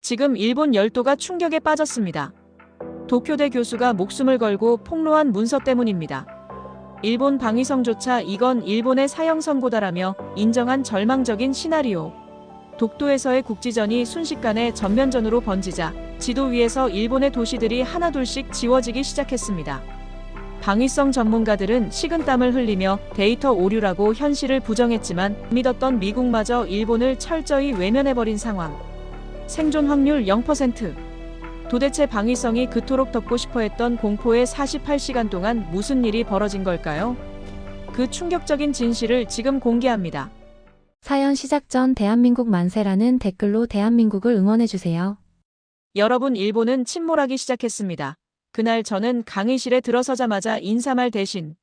지금 일본 열도가 충격에 빠졌습니다. 도쿄대 교수가 목숨을 걸고 폭로한 문서 때문입니다. 일본 방위성조차 이건 일본의 사형 선고다라며 인정한 절망적인 시나리오. 독도에서의 국지전이 순식간에 전면전으로 번지자 지도 위에서 일본의 도시들이 하나둘씩 지워지기 시작했습니다. 방위성 전문가들은 식은땀을 흘리며 데이터 오류라고 현실을 부정했지만 믿었던 미국마저 일본을 철저히 외면해버린 상황. 생존 확률 0%. 도대체 방위성이 그토록 덮고 싶어했던 공포의 48시간 동안 무슨 일이 벌어진 걸까요? 그 충격적인 진실을 지금 공개합니다. 사연 시작 전 대한민국 만세라는 댓글로 대한민국을 응원해주세요. 여러분, 일본은 침몰하기 시작했습니다. 그날 저는 강의실에 들어서자마자 인사말 대신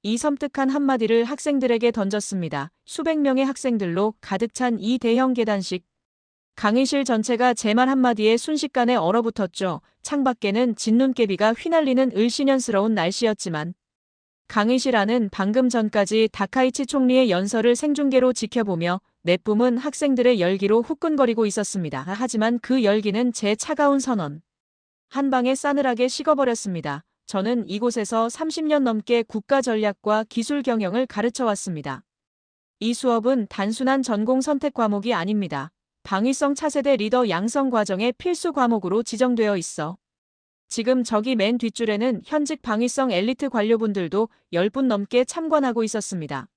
이 섬뜩한 한마디를 학생들에게 던졌습니다. 수백 명의 학생들로 가득 찬 이 대형 계단식. 강의실 전체가 제 말 한마디에 순식간에 얼어붙었죠. 창밖에는 진눈깨비가 휘날리는 을씨년스러운 날씨였지만 강의실 안은 방금 전까지 다카이치 총리의 연설을 생중계로 지켜보며 내뿜은 학생들의 열기로 후끈거리고 있었습니다. 하지만 그 열기는 제 차가운 선언 한 방에 싸늘하게 식어버렸습니다. 저는 이곳에서 30년 넘게 국가 전략과 기술 경영을 가르쳐 왔습니다. 이 수업은 단순한 전공 선택 과목이 아닙니다. 방위성 차세대 리더 양성 과정의 필수 과목으로 지정되어 있어 지금 저기 맨 뒷줄에는 현직 방위성 엘리트 관료분들도 10분 넘게 참관하고 있었습니다.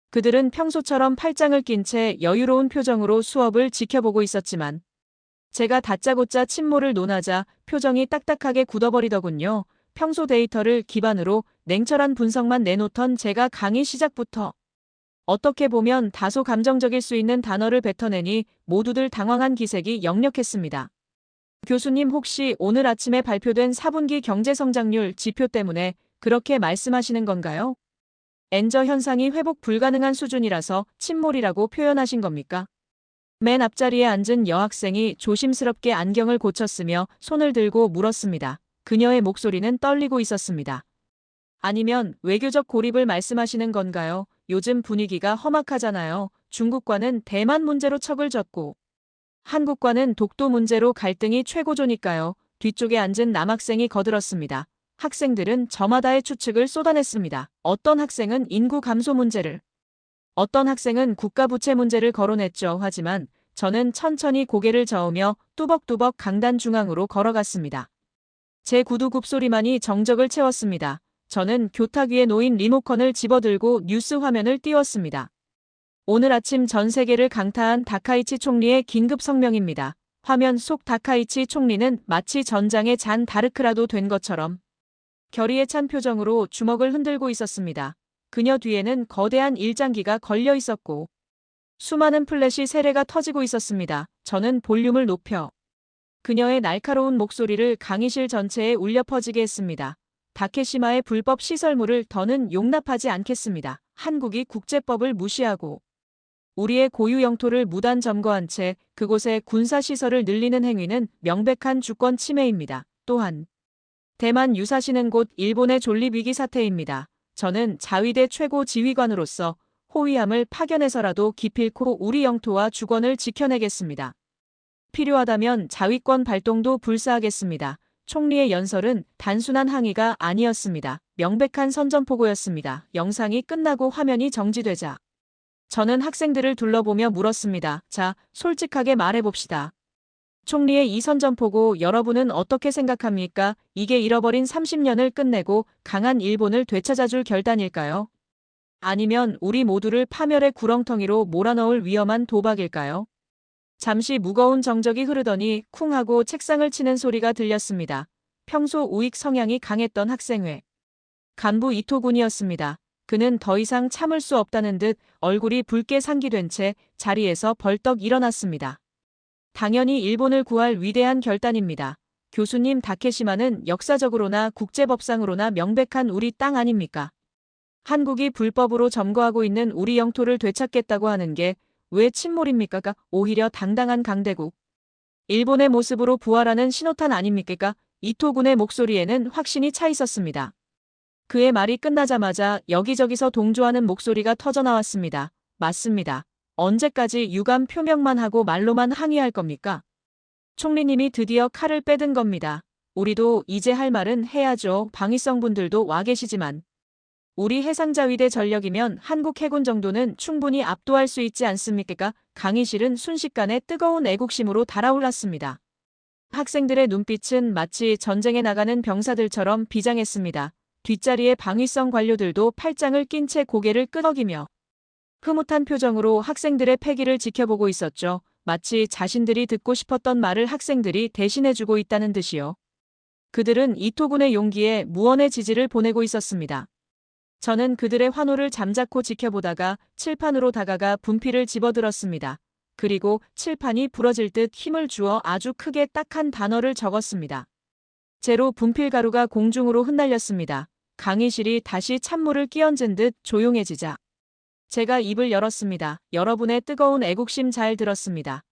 그들은 평소처럼 팔짱을 낀 채 여유로운 표정으로 수업을 지켜보고 있었지만 제가 다짜고짜 침몰을 논하자 표정이 딱딱하게 굳어버리더군요. 평소 데이터를 기반으로 냉철한 분석만 내놓던 제가 강의 시작부터 어떻게 보면 다소 감정적일 수 있는 단어를 뱉어내니 모두들 당황한 기색이 역력했습니다. 교수님, 혹시 오늘 아침에 발표된 4분기 경제성장률 지표 때문에 그렇게 말씀하시는 건가요? 엔저 현상이 회복 불가능한 수준이라서 침몰이라고 표현하신 겁니까? 맨 앞자리에 앉은 여학생이 조심스럽게 안경을 고쳤으며 손을 들고 물었습니다. 그녀의 목소리는 떨리고 있었습니다. 아니면 외교적 고립을 말씀하시는 건가요? 요즘 분위기가 험악하잖아요. 중국과는 대만 문제로 척을 졌고 한국과는 독도 문제로 갈등이 최고조니까요. 뒤쪽에 앉은 남학생이 거들었습니다. 학생들은 저마다의 추측을 쏟아냈습니다. 어떤 학생은 인구 감소 문제를, 어떤 학생은 국가 부채 문제를 거론했죠. 하지만 저는 천천히 고개를 저으며 뚜벅뚜벅 강단 중앙으로 걸어갔습니다. 제 구두 굽소리만이 정적을 채웠습니다. 저는 교탁 위에 놓인 리모컨을 집어들고 뉴스 화면을 띄웠습니다. 오늘 아침 전 세계를 강타한 다카이치 총리의 긴급 성명입니다. 화면 속 다카이치 총리는 마치 전장의 잔 다르크라도 된 것처럼 결의에 찬 표정으로 주먹을 흔들고 있었습니다. 그녀 뒤에는 거대한 일장기가 걸려 있었고 수많은 플래시 세례가 터지고 있었습니다. 저는 볼륨을 높여 그녀의 날카로운 목소리를 강의실 전체에 울려 퍼지게 했습니다. 다케시마의 불법 시설물을 더는 용납하지 않겠습니다. 한국이 국제법을 무시하고 우리의 고유 영토를 무단 점거한 채 그곳에 군사시설을 늘리는 행위는 명백한 주권 침해입니다. 또한 대만 유사시는 곧 일본의 존립위기 사태입니다. 저는 자위대 최고 지휘관으로서 호위함을 파견해서라도 기필코 우리 영토와 주권을 지켜내겠습니다. 필요하다면 자위권 발동도 불사하겠습니다. 총리의 연설은 단순한 항의가 아니었습니다. 명백한 선전포고였습니다. 영상이 끝나고 화면이 정지되자 저는 학생들을 둘러보며 물었습니다. 자, 솔직하게 말해봅시다. 총리의 이 선전포고 여러분은 어떻게 생각합니까? 이게 잃어버린 30년을 끝내고 강한 일본을 되찾아줄 결단일까요? 아니면 우리 모두를 파멸의 구렁텅이로 몰아넣을 위험한 도박일까요? 잠시 무거운 정적이 흐르더니 쿵 하고 책상을 치는 소리가 들렸습니다. 평소 우익 성향이 강했던 학생회 간부 이토군이었습니다. 그는 더 이상 참을 수 없다는 듯 얼굴이 붉게 상기된 채 자리에서 벌떡 일어났습니다. 당연히 일본을 구할 위대한 결단입니다. 교수님, 다케시마는 역사적으로나 국제법상으로나 명백한 우리 땅 아닙니까? 한국이 불법으로 점거하고 있는 우리 영토를 되찾겠다고 하는 게 왜 침몰입니까? 오히려 당당한 강대국 일본의 모습으로 부활하는 신호탄 아닙니까? 이토군의 목소리에는 확신이 차 있었습니다. 그의 말이 끝나자마자 여기저기서 동조하는 목소리가 터져나왔습니다. 맞습니다. 언제까지 유감 표명만 하고 말로만 항의할 겁니까? 총리님이 드디어 칼을 빼든 겁니다. 우리도 이제 할 말은 해야죠. 방위성 분들도 와 계시지만. 우리 해상자위대 전력이면 한국 해군 정도는 충분히 압도할 수 있지 않습니까? 강의실은 순식간에 뜨거운 애국심으로 달아올랐습니다. 학생들의 눈빛은 마치 전쟁에 나가는 병사들처럼 비장했습니다. 뒷자리의 방위성 관료들도 팔짱을 낀 채 고개를 끄덕이며 흐뭇한 표정으로 학생들의 패기를 지켜보고 있었죠. 마치 자신들이 듣고 싶었던 말을 학생들이 대신해주고 있다는 듯이요. 그들은 이토군의 용기에 무언의 지지를 보내고 있었습니다. 저는 그들의 환호를 잠자코 지켜보다가 칠판으로 다가가 분필을 집어들었습니다. 그리고 칠판이 부러질 듯 힘을 주어 아주 크게 딱 한 단어를 적었습니다. 제로 분필 가루가 공중으로 흩날렸습니다. 강의실이 다시 찬물을 끼얹은 듯 조용해지자 제가 입을 열었습니다. 여러분의 뜨거운 애국심 잘 들었습니다.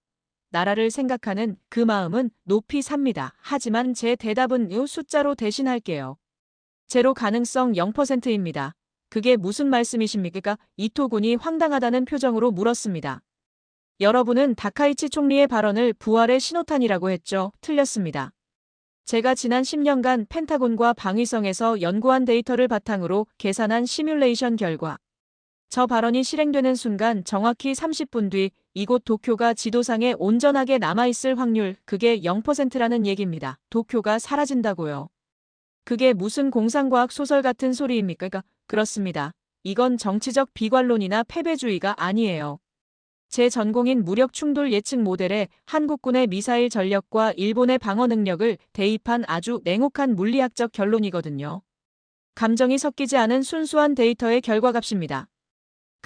나라를 생각하는 그 마음은 높이 삽니다. 하지만 제 대답은 이 숫자로 대신할게요. 제로 가능성 0%입니다. 그게 무슨 말씀이십니까? 이토군이 황당하다는 표정으로 물었습니다. 여러분은 다카이치 총리의 발언을 부활의 신호탄이라고 했죠. 틀렸습니다. 제가 지난 10년간 펜타곤과 방위성에서 연구한 데이터를 바탕으로 계산한 시뮬레이션 결과 저 발언이 실행되는 순간 정확히 30분 뒤 이곳 도쿄가 지도상에 온전하게 남아있을 확률 그게 0%라는 얘기입니다. 도쿄가 사라진다고요. 그게 무슨 공상과학 소설 같은 소리입니까? 그렇습니다. 이건 정치적 비관론이나 패배주의가 아니에요. 제 전공인 무력 충돌 예측 모델에 한국군의 미사일 전력과 일본의 방어 능력을 대입한 아주 냉혹한 물리학적 결론이거든요. 감정이 섞이지 않은 순수한 데이터의 결과값입니다.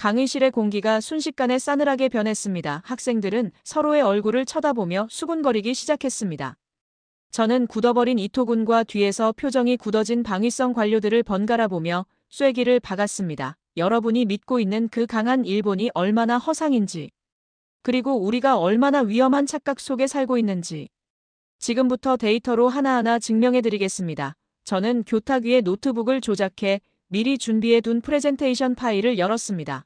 강의실의 공기가 순식간에 싸늘하게 변했습니다. 학생들은 서로의 얼굴을 쳐다보며 수군거리기 시작했습니다. 저는 굳어버린 이토군과 뒤에서 표정이 굳어진 방위성 관료들을 번갈아 보며 쐐기를 박았습니다. 여러분이 믿고 있는 그 강한 일본이 얼마나 허상인지, 그리고 우리가 얼마나 위험한 착각 속에 살고 있는지 지금부터 데이터로 하나하나 증명해드리겠습니다. 저는 교탁 위에 노트북을 조작해 미리 준비해둔 프레젠테이션 파일을 열었습니다.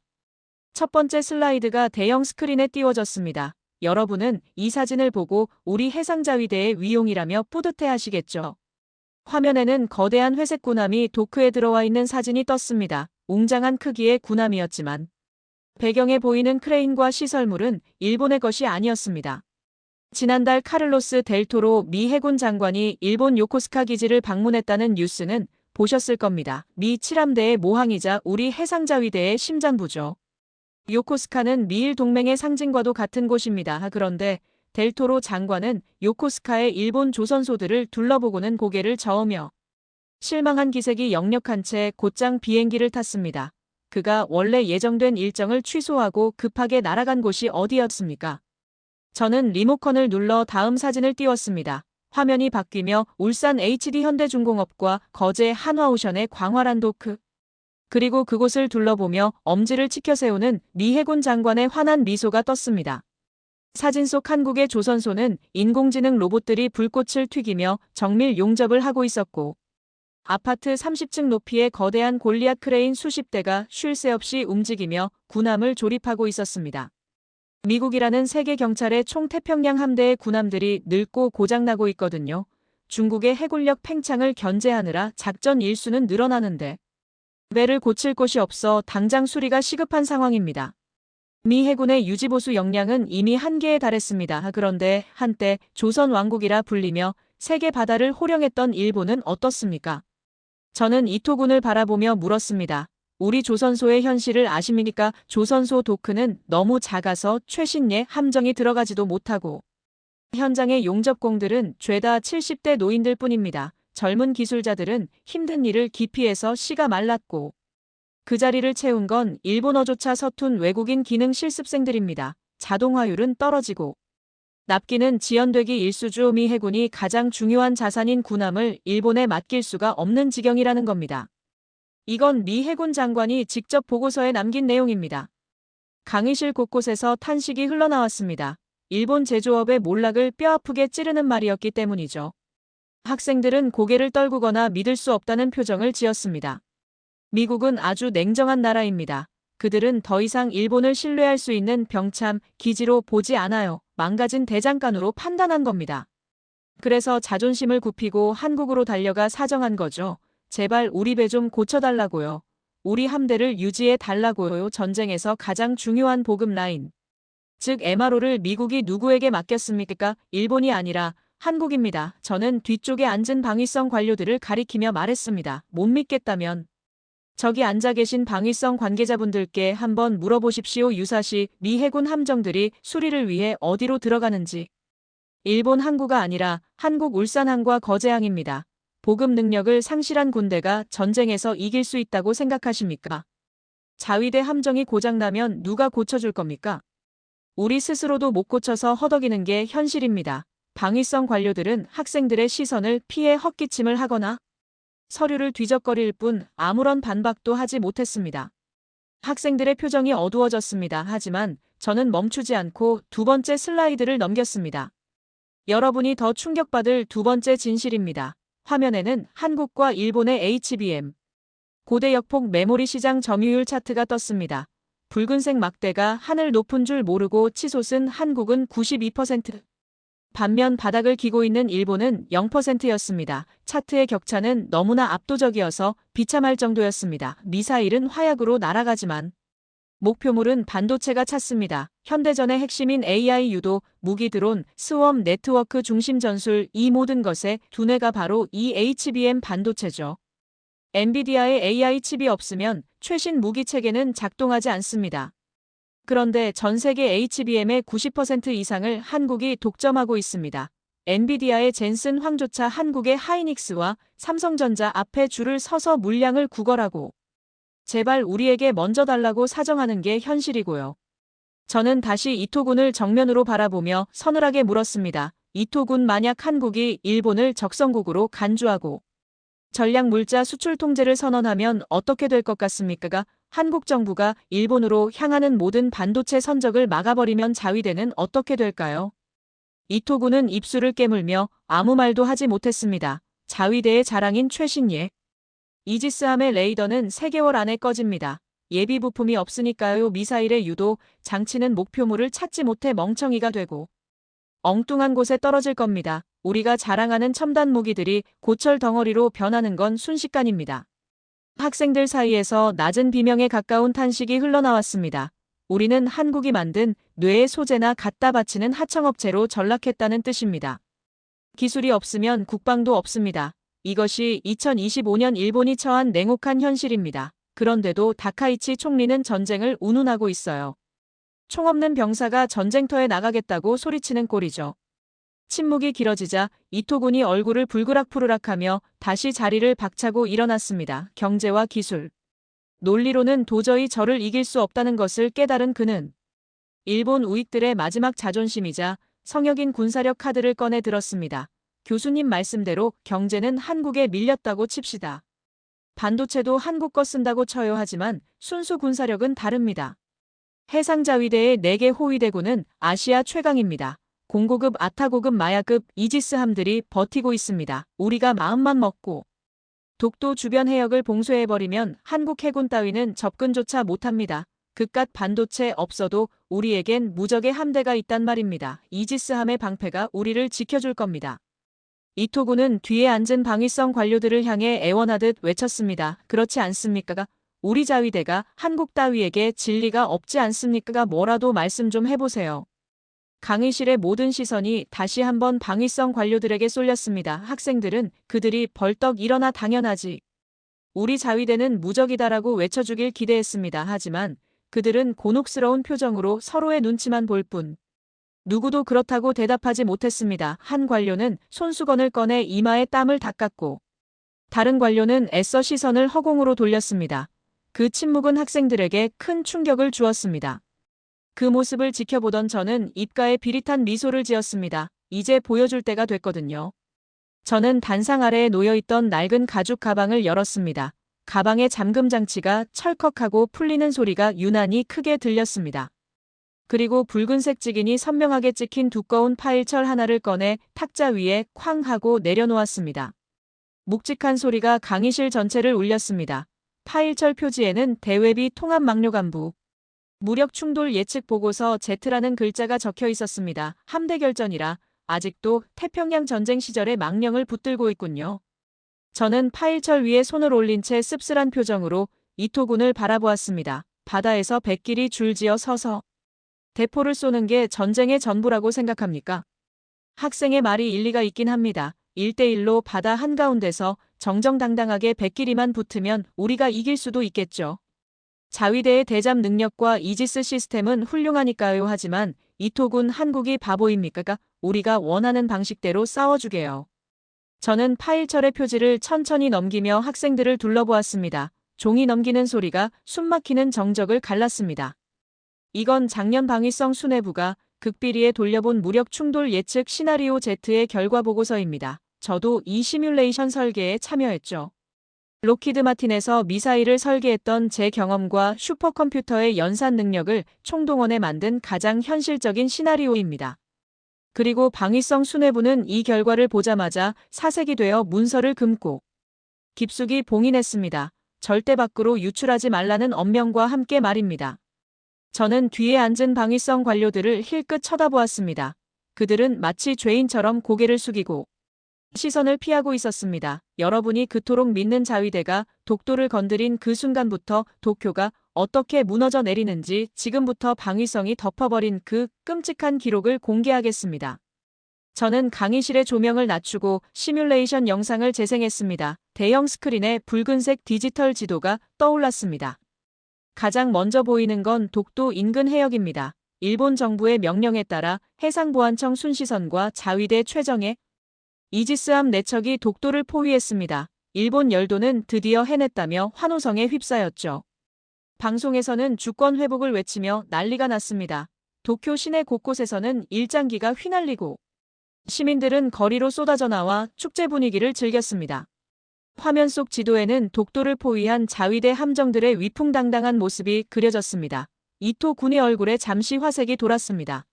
첫 번째 슬라이드가 대형 스크린에 띄워졌습니다. 여러분은 이 사진을 보고 우리 해상자위대의 위용이라며 뿌듯해하시겠죠. 화면에는 거대한 회색 군함이 도크에 들어와 있는 사진이 떴습니다. 웅장한 크기의 군함이었지만 배경에 보이는 크레인과 시설물은 일본의 것이 아니었습니다. 지난달 카를로스 델토로 미 해군 장관이 일본 요코스카 기지를 방문했다는 뉴스는 보셨을 겁니다. 미 7함대의 모항이자 우리 해상자위대의 심장부죠. 요코스카는 미일 동맹의 상징과도 같은 곳입니다. 그런데 델토로 장관은 요코스카의 일본 조선소들을 둘러보고는 고개를 저으며 실망한 기색이 역력한 채 곧장 비행기를 탔습니다. 그가 원래 예정된 일정을 취소하고 급하게 날아간 곳이 어디였습니까? 저는 리모컨을 눌러 다음 사진을 띄웠습니다. 화면이 바뀌며 울산 HD 현대중공업과 거제 한화오션의 광활한 도크, 그리고 그곳을 둘러보며 엄지를 치켜세우는 미 해군 장관의 환한 미소가 떴습니다. 사진 속 한국의 조선소는 인공지능 로봇들이 불꽃을 튀기며 정밀 용접을 하고 있었고 아파트 30층 높이의 거대한 골리앗 크레인 수십 대가 쉴 새 없이 움직이며 군함을 조립하고 있었습니다. 미국이라는 세계 경찰의 총태평양 함대의 군함들이 늙고 고장나고 있거든요. 중국의 해군력 팽창을 견제하느라 작전 일수는 늘어나는데 배를 고칠 곳이 없어 당장 수리가 시급한 상황입니다. 미 해군의 유지보수 역량은 이미 한계에 달했습니다. 그런데 한때 조선 왕국이라 불리며 세계 바다를 호령했던 일본은 어떻습니까? 저는 이토군을 바라보며 물었습니다. 우리 조선소의 현실을 아십니까? 조선소 도크는 너무 작아서 최신의 함정이 들어가지도 못하고 현장의 용접공들은 죄다 70대 노인들 뿐입니다. 젊은 기술자들은 힘든 일을 기피해서 씨가 말랐고 그 자리를 채운 건 일본어조차 서툰 외국인 기능 실습생들입니다. 자동화율은 떨어지고 납기는 지연되기 일수주. 미 해군이 가장 중요한 자산인 군함을 일본에 맡길 수가 없는 지경이라는 겁니다. 이건 미 해군 장관이 직접 보고서에 남긴 내용입니다. 강의실 곳곳에서 탄식이 흘러나왔습니다. 일본 제조업의 몰락을 뼈아프게 찌르는 말이었기 때문이죠. 학생들은 고개를 떨구거나 믿을 수 없다는 표정을 지었습니다. 미국은 아주 냉정한 나라입니다. 그들은 더 이상 일본을 신뢰할 수 있는 병참, 기지로 보지 않아요. 망가진 대장간으로 판단한 겁니다. 그래서 자존심을 굽히고 한국으로 달려가 사정한 거죠. 제발 우리 배 좀 고쳐달라고요. 우리 함대를 유지해 달라고요. 전쟁에서 가장 중요한 보급 라인. 즉 MRO를 미국이 누구에게 맡겼습니까? 일본이 아니라 한국입니다. 저는 뒤쪽에 앉은 방위성 관료들을 가리키며 말했습니다. 못 믿겠다면 저기 앉아 계신 방위성 관계자분들께 한번 물어보십시오. 유사시 미 해군 함정들이 수리를 위해 어디로 들어가는지. 일본 항구가 아니라 한국 울산항과 거제항입니다. 보급 능력을 상실한 군대가 전쟁에서 이길 수 있다고 생각하십니까? 자위대 함정이 고장나면 누가 고쳐줄 겁니까? 우리 스스로도 못 고쳐서 허덕이는 게 현실입니다. 방위성 관료들은 학생들의 시선을 피해 헛기침을 하거나 서류를 뒤적거릴 뿐 아무런 반박도 하지 못했습니다. 학생들의 표정이 어두워졌습니다. 하지만 저는 멈추지 않고 두 번째 슬라이드를 넘겼습니다. 여러분이 더 충격받을 두 번째 진실입니다. 화면에는 한국과 일본의 HBM 고대 역폭 메모리 시장 점유율 차트가 떴습니다. 붉은색 막대가 하늘 높은 줄 모르고 치솟은 한국은 92%. 반면 바닥을 기고 있는 일본은 0%였습니다. 차트의 격차는 너무나 압도적이어서 비참할 정도였습니다. 미사일은 화약으로 날아가지만 목표물은 반도체가 찼습니다. 현대전의 핵심인 AI 유도, 무기 드론, 스웜 네트워크 중심 전술 이 모든 것의 두뇌가 바로 이 HBM 반도체죠. 엔비디아의 AI 칩이 없으면 최신 무기 체계는 작동하지 않습니다. 그런데 전 세계 HBM의 90% 이상을 한국이 독점하고 있습니다. 엔비디아의 젠슨 황조차 한국의 하이닉스와 삼성전자 앞에 줄을 서서 물량을 구걸하고 제발 우리에게 먼저 달라고 사정하는 게 현실이고요. 저는 다시 이토군을 정면으로 바라보며 서늘하게 물었습니다. 이토군, 만약 한국이 일본을 적성국으로 간주하고 전략 물자 수출 통제를 선언하면 어떻게 될 것 같습니까? 한국 정부가 일본으로 향하는 모든 반도체 선적을 막아버리면 자위대는 어떻게 될까요? 이토군은 입술을 깨물며 아무 말도 하지 못했습니다. 자위대의 자랑인 최신예 이지스함의 레이더는 3개월 안에 꺼집니다. 예비 부품이 없으니까요. 미사일의 유도, 장치는 목표물을 찾지 못해 멍청이가 되고 엉뚱한 곳에 떨어질 겁니다. 우리가 자랑하는 첨단 무기들이 고철 덩어리로 변하는 건 순식간입니다. 학생들 사이에서 낮은 비명에 가까운 탄식이 흘러나왔습니다. 우리는 한국이 만든 뇌의 소재나 갖다 바치는 하청업체로 전락했다는 뜻입니다. 기술이 없으면 국방도 없습니다. 이것이 2025년 일본이 처한 냉혹한 현실입니다. 그런데도 다카이치 총리는 전쟁을 운운하고 있어요. 총 없는 병사가 전쟁터에 나가겠다고 소리치는 꼴이죠. 침묵이 길어지자 이토군이 얼굴을 불그락푸르락하며 다시 자리를 박차고 일어났습니다. 경제와 기술, 논리로는 도저히 저를 이길 수 없다는 것을 깨달은 그는 일본 우익들의 마지막 자존심이자 성역인 군사력 카드를 꺼내 들었습니다. 교수님 말씀대로 경제는 한국에 밀렸다고 칩시다. 반도체도 한국 거 쓴다고 쳐요. 하지만 순수 군사력은 다릅니다. 해상자위대의 4개 호위대군은 아시아 최강입니다. 공고급 아타고급 마야급 이지스함들이 버티고 있습니다. 우리가 마음만 먹고 독도 주변 해역을 봉쇄해버리면 한국 해군 따위는 접근조차 못합니다. 그깟 반도체 없어도 우리에겐 무적의 함대가 있단 말입니다. 이지스함의 방패가 우리를 지켜줄 겁니다. 이토군은 뒤에 앉은 방위성 관료들을 향해 애원하듯 외쳤습니다. 그렇지 않습니까? 우리 자위대가 한국 따위에게 진리가 없지 않습니까? 뭐라도 말씀 좀 해보세요. 강의실의 모든 시선이 다시 한번 방위성 관료들에게 쏠렸습니다. 학생들은 그들이 벌떡 일어나 당연하지. 우리 자위대는 무적이다라고 외쳐주길 기대했습니다. 하지만 그들은 곤혹스러운 표정으로 서로의 눈치만 볼 뿐 누구도 그렇다고 대답하지 못했습니다. 한 관료는 손수건을 꺼내 이마에 땀을 닦았고 다른 관료는 애써 시선을 허공으로 돌렸습니다. 그 침묵은 학생들에게 큰 충격을 주었습니다. 그 모습을 지켜보던 저는 입가에 비릿한 미소를 지었습니다. 이제 보여줄 때가 됐거든요. 저는 단상 아래에 놓여있던 낡은 가죽 가방을 열었습니다. 가방의 잠금 장치가 철컥하고 풀리는 소리가 유난히 크게 들렸습니다. 그리고 붉은색 직인이 선명하게 찍힌 두꺼운 파일철 하나를 꺼내 탁자 위에 쾅 하고 내려놓았습니다. 묵직한 소리가 강의실 전체를 울렸습니다. 파일철 표지에는 대외비 통합 막료간부 무력 충돌 예측 보고서 Z라는 글자가 적혀 있었습니다. 함대 결전이라 아직도 태평양 전쟁 시절의 망령을 붙들고 있군요. 저는 파일철 위에 손을 올린 채 씁쓸한 표정으로 이토군을 바라보았습니다. 바다에서 백길이 줄지어 서서 대포를 쏘는 게 전쟁의 전부라고 생각합니까? 학생의 말이 일리가 있긴 합니다. 1대1로 바다 한가운데서 정정당당하게 백길이만 붙으면 우리가 이길 수도 있겠죠. 자위대의 대잠 능력과 이지스 시스템은 훌륭하니까요. 하지만 이토군 한국이 바보입니까? 우리가 원하는 방식대로 싸워주게요. 저는 파일철의 표지를 천천히 넘기며 학생들을 둘러보았습니다. 종이 넘기는 소리가 숨막히는 정적을 갈랐습니다. 이건 작년 방위성 수뇌부가 극비리에 돌려본 무력 충돌 예측 시나리오 Z의 결과 보고서입니다. 저도 이 시뮬레이션 설계에 참여했죠. 록히드 마틴에서 미사일을 설계했던 제 경험과 슈퍼컴퓨터의 연산 능력을 총동원해 만든 가장 현실적인 시나리오입니다. 그리고 방위성 수뇌부는 이 결과를 보자마자 사색이 되어 문서를 금고 깊숙이 봉인했습니다. 절대 밖으로 유출하지 말라는 엄명과 함께 말입니다. 저는 뒤에 앉은 방위성 관료들을 힐끗 쳐다보았습니다. 그들은 마치 죄인처럼 고개를 숙이고 시선을 피하고 있었습니다. 여러분이 그토록 믿는 자위대가 독도를 건드린 그 순간부터 도쿄가 어떻게 무너져 내리는지 지금부터 방위성이 덮어버린 그 끔찍한 기록을 공개하겠습니다. 저는 강의실의 조명을 낮추고 시뮬레이션 영상을 재생했습니다. 대형 스크린에 붉은색 디지털 지도가 떠올랐습니다. 가장 먼저 보이는 건 독도 인근 해역입니다. 일본 정부의 명령에 따라 해상보안청 순시선과 자위대 최정예 이지스함 4척이 독도를 포위했습니다. 일본 열도는 드디어 해냈다며 환호성에 휩싸였죠. 방송에서는 주권 회복을 외치며 난리가 났습니다. 도쿄 시내 곳곳에서는 일장기가 휘날리고 시민들은 거리로 쏟아져 나와 축제 분위기를 즐겼습니다. 화면 속 지도에는 독도를 포위한 자위대 함정들의 위풍당당한 모습이 그려졌습니다. 이토 군의 얼굴에 잠시 화색이 돌았습니다.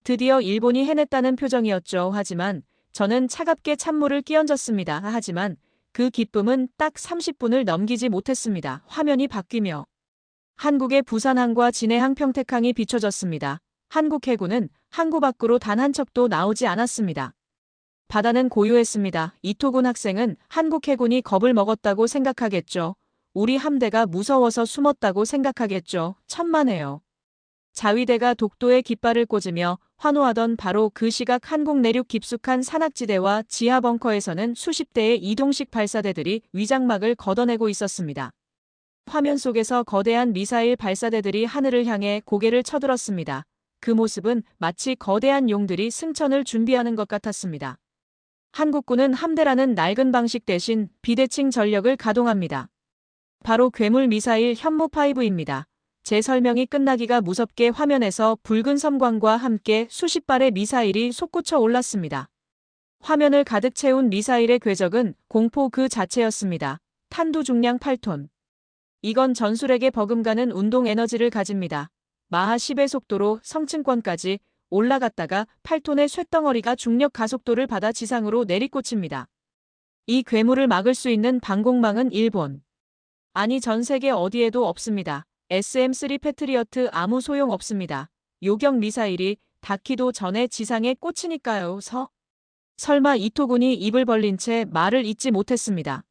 드디어 일본이 해냈다는 표정이었죠. 하지만 저는 차갑게 찬물을 끼얹었습니다. 하지만 그 기쁨은 딱 30분을 넘기지 못했습니다. 화면이 바뀌며 한국의 부산항과 진해항 평택항이 비춰졌습니다. 한국 해군은 항구 밖으로 단 한 척도 나오지 않았습니다. 바다는 고요했습니다. 이토군 학생은 한국 해군이 겁을 먹었다고 생각하겠죠. 우리 함대가 무서워서 숨었다고 생각하겠죠. 천만에요. 자위대가 독도에 깃발을 꽂으며 환호하던 바로 그 시각 한국 내륙 깊숙한 산악지대와 지하 벙커에서는 수십 대의 이동식 발사대들이 위장막을 걷어내고 있었습니다. 화면 속에서 거대한 미사일 발사대들이 하늘을 향해 고개를 쳐들었습니다. 그 모습은 마치 거대한 용들이 승천을 준비하는 것 같았습니다. 한국군은 함대라는 낡은 방식 대신 비대칭 전력을 가동합니다. 바로 괴물 미사일 현무5입니다. 제 설명이 끝나기가 무섭게 화면에서 붉은 섬광과 함께 수십 발의 미사일이 솟구쳐 올랐습니다. 화면을 가득 채운 미사일의 궤적은 공포 그 자체였습니다. 탄두 중량 8톤. 이건 전술에게 버금가는 운동 에너지를 가집니다. 마하 10의 속도로 성층권까지 올라갔다가 8톤의 쇳덩어리가 중력 가속도를 받아 지상으로 내리꽂힙니다. 이 괴물을 막을 수 있는 방공망은 일본, 아니 전 세계 어디에도 없습니다. SM-3 패트리어트 아무 소용 없습니다. 요격 미사일이 닿기도 전에 지상에 꽂히니까요. 설마 이토군이 입을 벌린 채 말을 잇지 못했습니다.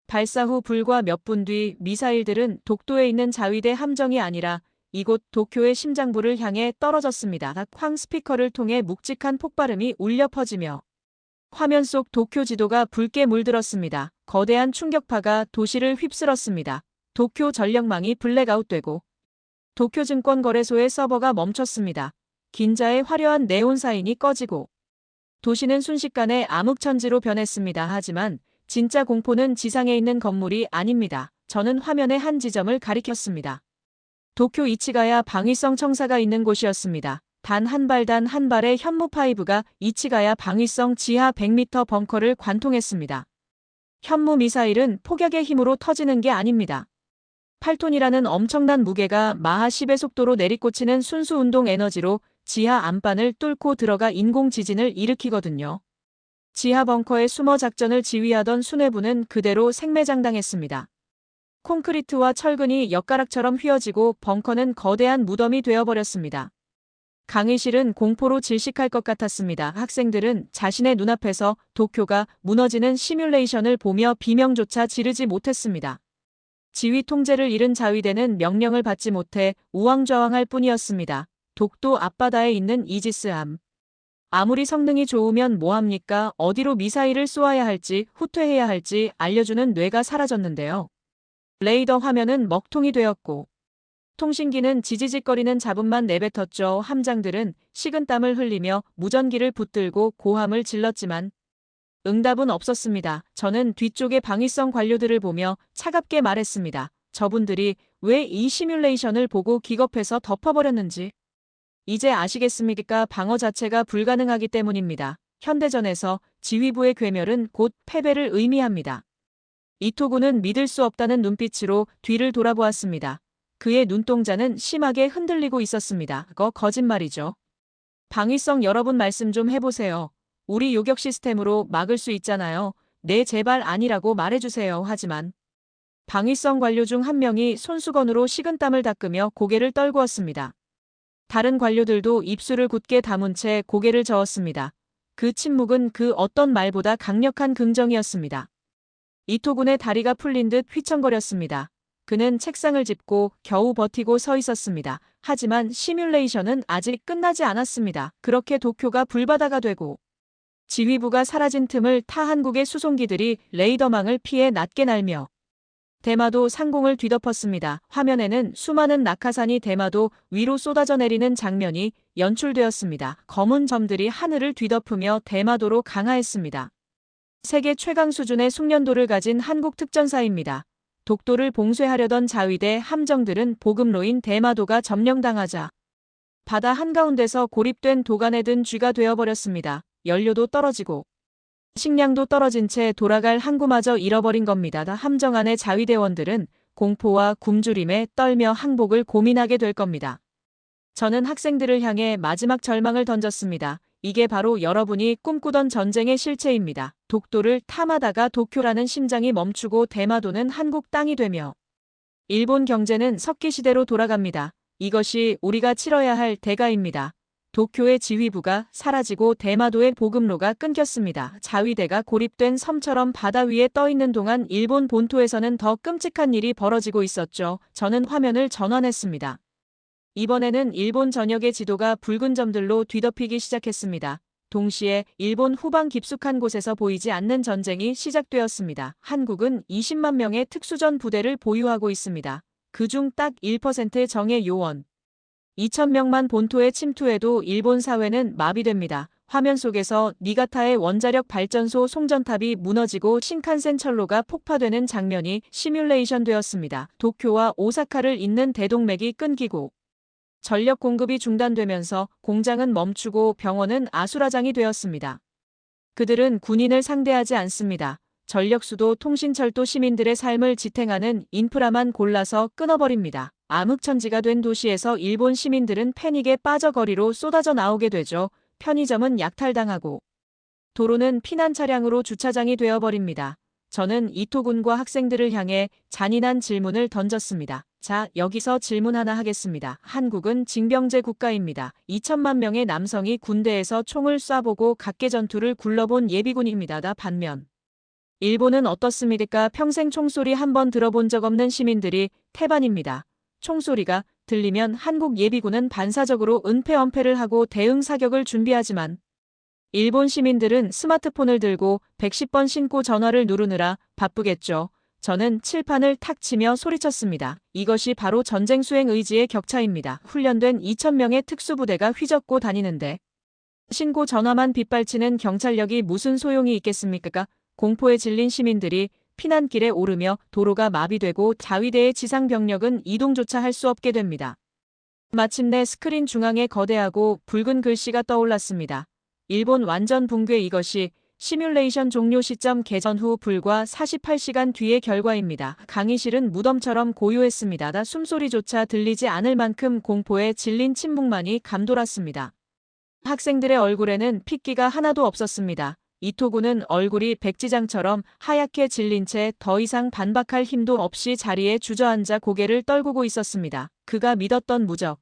발사 후 불과 몇 분 뒤 미사일들은 독도에 있는 자위대 함정이 아니라 이곳 도쿄의 심장부를 향해 떨어졌습니다. 쾅 스피커를 통해 묵직한 폭발음이 울려 퍼지며 화면 속 도쿄 지도가 붉게 물들었습니다. 거대한 충격파가 도시를 휩쓸었습니다. 도쿄 전력망이 블랙아웃되고 도쿄증권거래소의 서버가 멈췄습니다. 긴자의 화려한 네온 사인이 꺼지고 도시는 순식간에 암흑천지로 변했습니다. 하지만 진짜 공포는 지상에 있는 건물이 아닙니다. 저는 화면의 한 지점을 가리켰습니다. 도쿄 이치가야 방위성 청사가 있는 곳이었습니다. 단 한 발의 현무5가 이치가야 방위성 지하 100m 벙커를 관통했습니다. 현무 미사일은 폭격의 힘으로 터지는 게 아닙니다. 8톤이라는 엄청난 무게가 마하 10의 속도로 내리꽂히는 순수 운동 에너지로 지하 안반을 뚫고 들어가 인공 지진을 일으키거든요. 지하 벙커에 숨어 작전을 지휘하던 수뇌부는 그대로 생매장당했습니다. 콘크리트와 철근이 엿가락처럼 휘어지고 벙커는 거대한 무덤이 되어버렸습니다. 강의실은 공포로 질식할 것 같았습니다. 학생들은 자신의 눈앞에서 도쿄가 무너지는 시뮬레이션을 보며 비명조차 지르지 못했습니다. 지휘 통제를 잃은 자위대는 명령을 받지 못해 우왕좌왕할 뿐이었습니다. 독도 앞바다에 있는 이지스함. 아무리 성능이 좋으면 뭐합니까? 어디로 미사일을 쏘아야 할지 후퇴해야 할지 알려주는 뇌가 사라졌는데요. 레이더 화면은 먹통이 되었고 통신기는 지지직거리는 잡음만 내뱉었죠. 함장들은 식은땀을 흘리며 무전기를 붙들고 고함을 질렀지만 응답은 없었습니다. 저는 뒤쪽의 방위성 관료들을 보며 차갑게 말했습니다. 저분들이 왜 이 시뮬레이션을 보고 기겁해서 덮어버렸는지. 이제 아시겠습니까? 방어 자체가 불가능하기 때문입니다. 현대전에서 지휘부의 괴멸은 곧 패배를 의미합니다. 이토구는 믿을 수 없다는 눈빛으로 뒤를 돌아보았습니다. 그의 눈동자는 심하게 흔들리고 있었습니다. 거짓말이죠. 방위성 여러분 말씀 좀 해보세요. 우리 요격 시스템으로 막을 수 있잖아요. 네, 제발 아니라고 말해주세요. 하지만 방위성 관료 중 한 명이 손수건으로 식은땀을 닦으며 고개를 떨구었습니다. 다른 관료들도 입술을 굳게 다문 채 고개를 저었습니다. 그 침묵은 그 어떤 말보다 강력한 긍정이었습니다. 이토군의 다리가 풀린 듯 휘청거렸습니다. 그는 책상을 짚고 겨우 버티고 서 있었습니다. 하지만 시뮬레이션은 아직 끝나지 않았습니다. 그렇게 도쿄가 불바다가 되고 지휘부가 사라진 틈을 타 한국의 수송기들이 레이더망을 피해 낮게 날며 대마도 상공을 뒤덮었습니다. 화면에는 수많은 낙하산이 대마도 위로 쏟아져 내리는 장면이 연출되었습니다. 검은 점들이 하늘을 뒤덮으며 대마도로 강하했습니다. 세계 최강 수준의 숙련도를 가진 한국 특전사입니다. 독도를 봉쇄하려던 자위대 함정들은 보급로인 대마도가 점령당하자 바다 한가운데서 고립된 도간에 든 쥐가 되어버렸습니다. 연료도 떨어지고 식량도 떨어진 채 돌아갈 항구마저 잃어버린 겁니다. 함정 안의 자위대원들은 공포와 굶주림에 떨며 항복을 고민하게 될 겁니다. 저는 학생들을 향해 마지막 절망을 던졌습니다. 이게 바로 여러분이 꿈꾸던 전쟁의 실체입니다. 독도를 탐하다가 도쿄라는 심장이 멈추고 대마도는 한국 땅이 되며 일본 경제는 석기시대로 돌아갑니다. 이것이 우리가 치러야 할 대가입니다. 도쿄의 지휘부가 사라지고 대마도의 보급로가 끊겼습니다. 자위대가 고립된 섬처럼 바다 위에 떠 있는 동안 일본 본토에서는 더 끔찍한 일이 벌어지고 있었죠. 저는 화면을 전환했습니다. 이번에는 일본 전역의 지도가 붉은 점들로 뒤덮이기 시작했습니다. 동시에 일본 후방 깊숙한 곳에서 보이지 않는 전쟁이 시작되었습니다. 한국은 20만 명의 특수전 부대를 보유하고 있습니다. 그중 딱 1%의 정예 요원. 2,000명만 본토에 침투해도 일본 사회는 마비됩니다. 화면 속에서 니가타의 원자력 발전소 송전탑이 무너지고 신칸센 철로가 폭파되는 장면이 시뮬레이션 되었습니다. 도쿄와 오사카를 잇는 대동맥이 끊기고 전력 공급이 중단되면서 공장은 멈추고 병원은 아수라장이 되었습니다. 그들은 군인을 상대하지 않습니다. 전력수도 통신철도 시민들의 삶을 지탱하는 인프라만 골라서 끊어버립니다. 암흑천지가 된 도시에서 일본 시민들은 패닉에 빠져 거리로 쏟아져 나오게 되죠. 편의점은 약탈당하고 도로는 피난 차량으로 주차장이 되어버립니다. 저는 이토군과 학생들을 향해 잔인한 질문을 던졌습니다. 자, 여기서 질문 하나 하겠습니다. 한국은 징병제 국가입니다. 2천만 명의 남성이 군대에서 총을 쏴보고 각계 전투를 굴러본 예비군입니다. 반면 일본은 어떻습니까? 평생 총소리 한 번 들어본 적 없는 시민들이 태반입니다. 총소리가 들리면 한국 예비군은 반사적으로 은폐언폐를 하고 대응 사격을 준비하지만 일본 시민들은 스마트폰을 들고 110번 신고 전화를 누르느라 바쁘겠죠. 저는 칠판을 탁 치며 소리쳤습니다. 이것이 바로 전쟁 수행 의지의 격차입니다. 훈련된 2,000명의 특수부대가 휘젓고 다니는데 신고 전화만 빗발치는 경찰력이 무슨 소용이 있겠습니까? 공포에 질린 시민들이 피난길에 오르며 도로가 마비되고 자위대의 지상병력은 이동조차 할 수 없게 됩니다. 마침내 스크린 중앙에 거대하고 붉은 글씨가 떠올랐습니다. 일본 완전 붕괴. 이것이 시뮬레이션 종료 시점 개전 후 불과 48시간 뒤의 결과입니다. 강의실은 무덤처럼 고요했습니다. 숨소리조차 들리지 않을 만큼 공포에 질린 침묵만이 감돌았습니다. 학생들의 얼굴에는 핏기가 하나도 없었습니다. 이토군은 얼굴이 백지장처럼 하얗게 질린 채 더 이상 반박할 힘도 없이 자리에 주저앉아 고개를 떨구고 있었습니다. 그가 믿었던 무적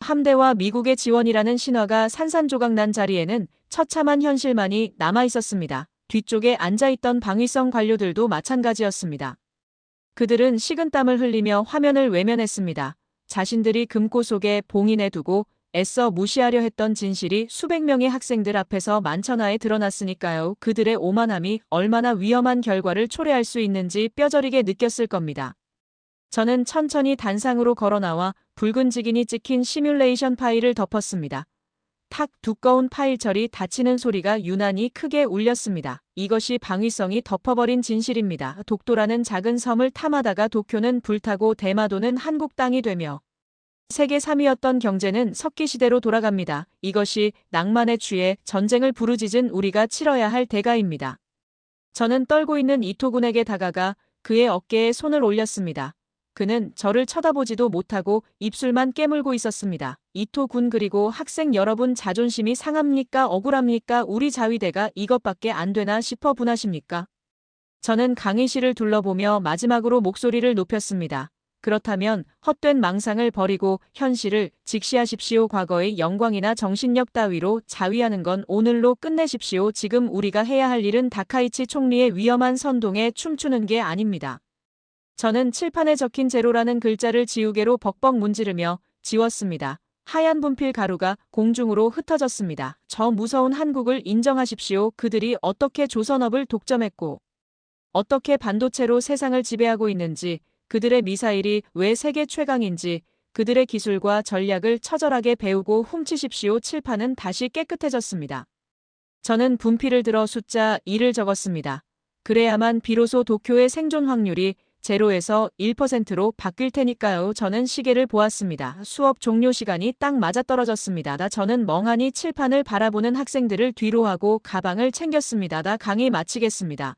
함대와 미국의 지원이라는 신화가 산산조각 난 자리에는 처참한 현실만이 남아 있었습니다. 뒤쪽에 앉아있던 방위성 관료들도 마찬가지였습니다. 그들은 식은땀을 흘리며 화면을 외면했습니다. 자신들이 금고 속에 봉인해두고 애써 무시하려 했던 진실이 수백 명의 학생들 앞에서 만천하에 드러났으니까요. 그들의 오만함이 얼마나 위험한 결과를 초래할 수 있는지 뼈저리게 느꼈을 겁니다. 저는 천천히 단상으로 걸어나와 붉은 직인이 찍힌 시뮬레이션 파일을 덮었습니다. 탁 두꺼운 파일철이 닫히는 소리가 유난히 크게 울렸습니다. 이것이 방위성이 덮어버린 진실입니다. 독도라는 작은 섬을 탐하다가 도쿄는 불타고 대마도는 한국 땅이 되며 세계 3위였던 경제는 석기시대로 돌아갑니다. 이것이 낭만에 취해 전쟁을 부르짖은 우리가 치러야 할 대가입니다. 저는 떨고 있는 이토군에게 다가가 그의 어깨에 손을 올렸습니다. 그는 저를 쳐다보지도 못하고 입술만 깨물고 있었습니다. 이토군 그리고 학생 여러분 자존심이 상합니까? 억울합니까? 우리 자위대가 이것밖에 안 되나 싶어 분하십니까? 저는 강의실을 둘러보며 마지막으로 목소리를 높였습니다. 그렇다면 헛된 망상을 버리고 현실을 직시하십시오. 과거의 영광이나 정신력 따위로 자위하는 건 오늘로 끝내십시오. 지금 우리가 해야 할 일은 다카이치 총리의 위험한 선동에 춤추는 게 아닙니다. 저는 칠판에 적힌 제로라는 글자를 지우개로 벅벅 문지르며 지웠습니다. 하얀 분필 가루가 공중으로 흩어졌습니다. 저 무서운 한국을 인정하십시오. 그들이 어떻게 조선업을 독점했고 어떻게 반도체로 세상을 지배하고 있는지, 그들의 미사일이 왜 세계 최강인지, 그들의 기술과 전략을 처절하게 배우고 훔치십시오. 칠판은 다시 깨끗해졌습니다. 저는 분필을 들어 숫자 2를 적었습니다. 그래야만 비로소 도쿄의 생존 확률이 제로에서 1%로 바뀔 테니까요. 저는 시계를 보았습니다. 수업 종료 시간이 딱 맞아떨어졌습니다. 저는 멍하니 칠판을 바라보는 학생들을 뒤로하고 가방을 챙겼습니다. 강의 마치겠습니다.